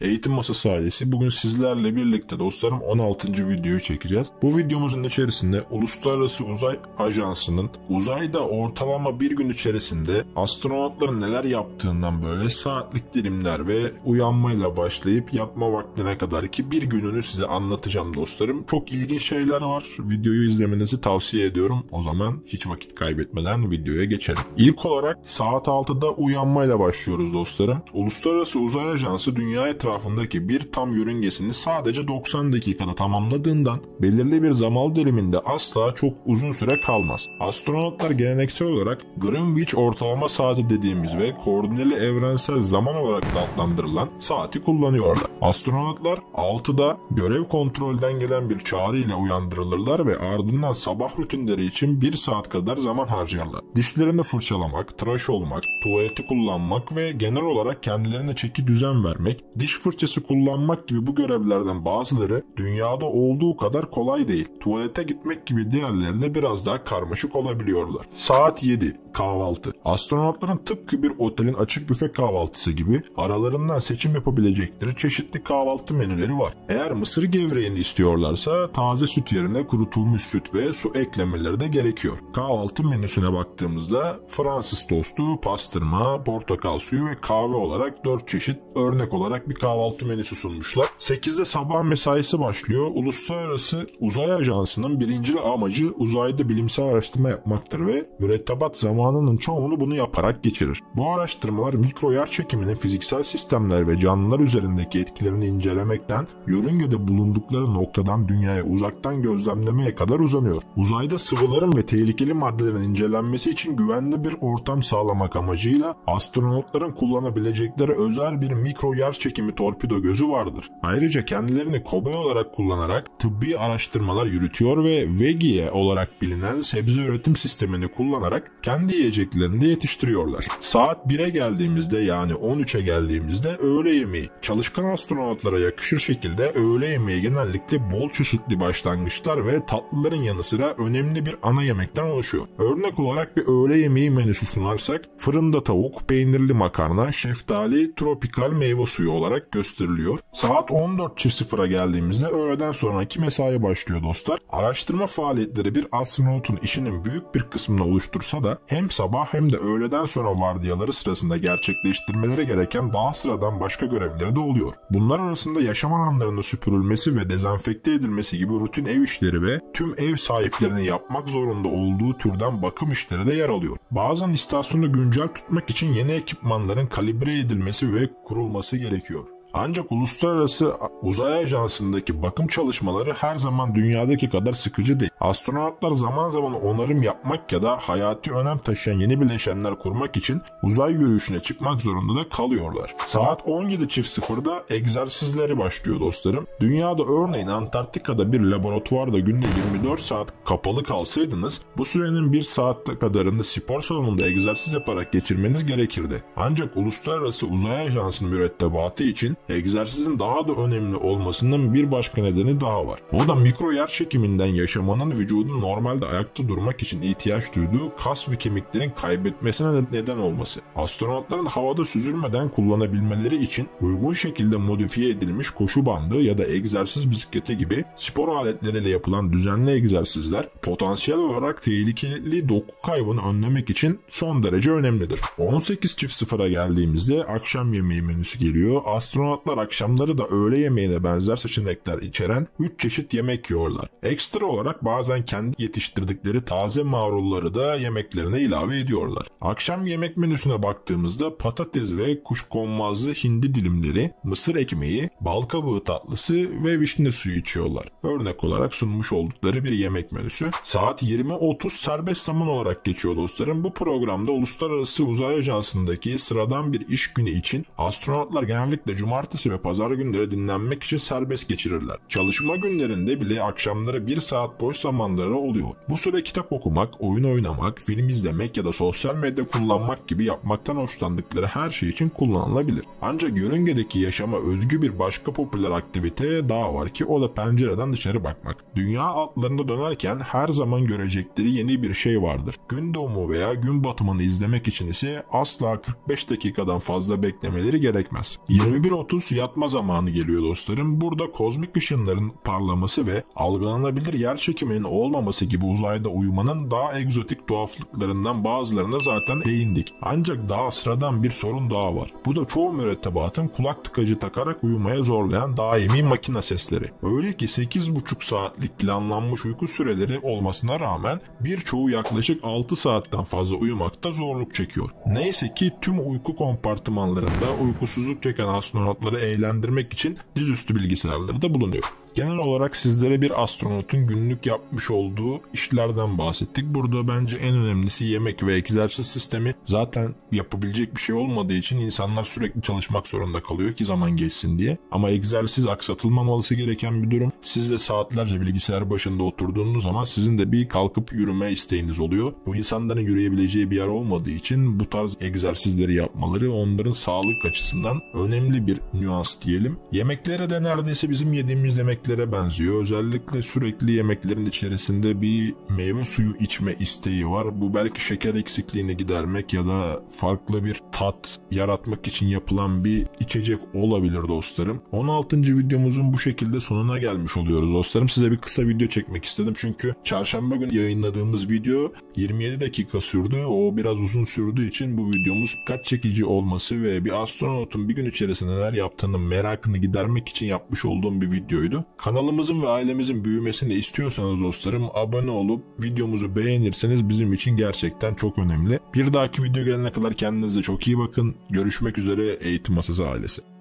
Eğitim Masası ailesi, bugün sizlerle birlikte dostlarım 16. videoyu çekeceğiz. Bu videomuzun içerisinde Uluslararası Uzay Ajansı'nın uzayda ortalama bir gün içerisinde astronotların neler yaptığından böyle saatlik dilimler ve uyanmayla başlayıp yatma vaktine kadar ki bir gününü size anlatacağım dostlarım. Çok ilginç şeyler var. Videoyu izlemenizi tavsiye ediyorum. O zaman hiç vakit kaybetmeden videoya geçelim. İlk olarak saat 6'da uyanmayla başlıyoruz dostlarım. Uluslararası Uzay Ajansı dünya etrafındaki bir tam yörüngesini sadece 90 dakikada tamamladığından belirli bir zaman diliminde asla çok uzun süre kalmaz. Astronotlar geleneksel olarak Greenwich ortalama saati dediğimiz ve koordineli evrensel zaman olarak da adlandırılan saati kullanıyorlar. Astronotlar 6'da görev kontrolden gelen bir çağrı ile uyandırılırlar ve ardından sabah rutinleri için 1 saat kadar zaman harcarlar. Dişlerini fırçalamak, tıraş olmak, tuvaleti kullanmak ve genel olarak kendilerine çeki düzen vermek, diş fırçası kullanmak gibi bu görevlerden bazıları dünyada olduğu kadar kolay değil. Tuvalete gitmek gibi diğerleri de biraz daha karmaşık olabiliyorlar. Saat 7. Kahvaltı. Astronotların tıpkı bir otelin açık büfe kahvaltısı gibi aralarından seçim yapabilecekleri çeşitli kahvaltı menüleri var. Eğer mısır gevreğini istiyorlarsa taze süt yerine kurutulmuş süt ve su eklemeleri de gerekiyor. Kahvaltı menüsüne baktığımızda Fransız tostu, pastırma, portakal suyu ve kahve olarak 4 çeşit örnek olarak bir kahvaltı menüsü sunmuşlar. 8'de sabah mesaisi başlıyor. Uluslararası Uzay Ajansı'nın birinci amacı uzayda bilimsel araştırma yapmaktır ve mürettebat zamanının çoğunu bunu yaparak geçirir. Bu araştırmalar mikro yerçekiminin fiziksel sistemler ve canlılar üzerindeki etkilerini incelemekten yörüngede bulundukları noktadan dünyaya uzaktan gözlemlemeye kadar uzanıyor. Uzayda sıvıların ve tehlikeli maddelerin incelenmesi için güvenli bir ortam sağlamak amacıyla astronotların kullanabilecekleri özel bir mikro yerçekimi torpido gözü vardır. Ayrıca kendilerini kobay olarak kullanarak tıbbi araştırmalar yürütüyor ve Vegie olarak bilinen sebze üretim sistemini kullanarak kendi yiyeceklerini de yetiştiriyorlar. Saat 1'e geldiğimizde yani 13'e geldiğimizde öğle yemeği. Çalışkan astronotlara yakışır şekilde öğle yemeği genellikle bol çeşitli başlangıçlar ve tatlıların yanı sıra önemli bir ana yemekten oluşuyor. Örnek olarak bir öğle yemeği menüsü sunarsak fırında tavuk, peynirli makarna, şeftali, tropikal meyve suyu olarak gösteriliyor. Saat 14.00'a geldiğimizde öğleden sonraki mesai başlıyor dostlar. Araştırma faaliyetleri bir astronotun işinin büyük bir kısmını oluştursa da hem sabah hem de öğleden sonra vardiyaları sırasında gerçekleştirmeleri gereken daha sıradan başka görevleri de oluyor. Bunlar arasında yaşam alanlarının süpürülmesi ve dezenfekte edilmesi gibi rutin ev işleri ve tüm ev sahiplerinin yapmak zorunda olduğu türden bakım işleri de yer alıyor. Bazen istasyonu güncel tutmak için yeni ekipmanların kalibre edilmesi ve kurulması gerekiyor. Ancak Uluslararası Uzay Ajansı'ndaki bakım çalışmaları her zaman dünyadaki kadar sıkıcı değil. Astronotlar zaman zaman onarım yapmak ya da hayati önem taşıyan yeni bileşenler kurmak için uzay yürüyüşüne çıkmak zorunda da kalıyorlar. Saat 17.00'da egzersizleri başlıyor dostlarım. Dünyada örneğin Antarktika'da bir laboratuvarda günde 24 saat kapalı kalsaydınız bu sürenin 1 saat kadarını spor salonunda egzersiz yaparak geçirmeniz gerekirdi. Ancak Uluslararası Uzay Ajansı'nın mürettebatı için egzersizin daha da önemli olmasının bir başka nedeni daha var. O da mikro yerçekiminden yaşamanın vücudun normalde ayakta durmak için ihtiyaç duyduğu kas ve kemiklerin kaybetmesine neden olması. Astronotların havada süzülmeden kullanabilmeleri için uygun şekilde modifiye edilmiş koşu bandı ya da egzersiz bisikleti gibi spor aletleriyle yapılan düzenli egzersizler potansiyel olarak tehlikeli doku kaybını önlemek için son derece önemlidir. 18.00'a geldiğimizde akşam yemeği menüsü geliyor. Astronotlar akşamları da öğle yemeğine benzer seçenekler içeren 3 çeşit yemek yiyorlar. Ekstra olarak bazen kendi yetiştirdikleri taze marulları da yemeklerine ilave ediyorlar. Akşam yemek menüsüne baktığımızda patates ve kuşkonmazlı hindi dilimleri, mısır ekmeği, bal kabuğu tatlısı ve vişne suyu içiyorlar. Örnek olarak sunmuş oldukları bir yemek menüsü. Saat 20.30 serbest zaman olarak geçiyor dostlarım. Bu programda Uluslararası Uzay Ajansı'ndaki sıradan bir iş günü için astronotlar genellikle cumartesi ve pazar günleri dinlenmek için serbest geçirirler. Çalışma günlerinde bile akşamları 1 saat boş zamanları oluyor. Bu süre kitap okumak, oyun oynamak, film izlemek ya da sosyal medya kullanmak gibi yapmaktan hoşlandıkları her şey için kullanılabilir. Ancak yörüngedeki yaşama özgü bir başka popüler aktivite daha var ki o da pencereden dışarı bakmak. Dünya altlarında dönerken her zaman görecekleri yeni bir şey vardır. Gün doğumu veya gün batımını izlemek için ise asla 45 dakikadan fazla beklemeleri gerekmez. 21:30 yatma zamanı geliyor dostlarım. Burada kozmik ışınların parlaması ve algılanabilir yer çekiminin olmaması gibi uzayda uyumanın daha egzotik tuhaflıklarından bazılarına zaten değindik. Ancak daha sıradan bir sorun daha var. Bu da çoğu mürettebatın kulak tıkacı takarak uyumaya zorlayan daimi makine sesleri. Öyle ki 8,5 saatlik planlanmış uyku süreleri olmasına rağmen birçoğu yaklaşık 6 saatten fazla uyumakta zorluk çekiyor. Neyse ki tüm uyku kompartımanlarında uykusuzluk çeken astronotları eğlendirmek için dizüstü bilgisayarları da bulunuyor. Genel olarak sizlere bir astronotun günlük yapmış olduğu işlerden bahsettik. Burada bence en önemlisi yemek ve egzersiz sistemi. Zaten yapabilecek bir şey olmadığı için insanlar sürekli çalışmak zorunda kalıyor ki zaman geçsin diye. Ama egzersiz aksatılmaması gereken bir durum. Siz de saatlerce bilgisayar başında oturduğunuz zaman sizin de bir kalkıp yürüme isteğiniz oluyor. Bu insanların yürüyebileceği bir yer olmadığı için bu tarz egzersizleri yapmaları onların sağlık açısından önemli bir nüans diyelim. Yemeklere de neredeyse bizim yediğimiz yemeklere benziyor. Özellikle sürekli yemeklerin içerisinde bir meyve suyu içme isteği var. Bu belki şeker eksikliğini gidermek ya da farklı bir tat yaratmak için yapılan bir içecek olabilir dostlarım. 16. videomuzun bu şekilde sonuna gelmiş oluyoruz dostlarım. Size bir kısa video çekmek istedim çünkü çarşamba günü yayınladığımız video 27 dakika sürdü. O biraz uzun sürdüğü için bu videomuz dikkat çekici olması ve bir astronotun bir gün içerisinde neler yaptığını merakını gidermek için yapmış olduğum bir videoydu. Kanalımızın ve ailemizin büyümesini istiyorsanız dostlarım abone olup videomuzu beğenirseniz bizim için gerçekten çok önemli. Bir dahaki video gelene kadar kendinize çok iyi bakın. Görüşmek üzere Eğitim Masası ailesi.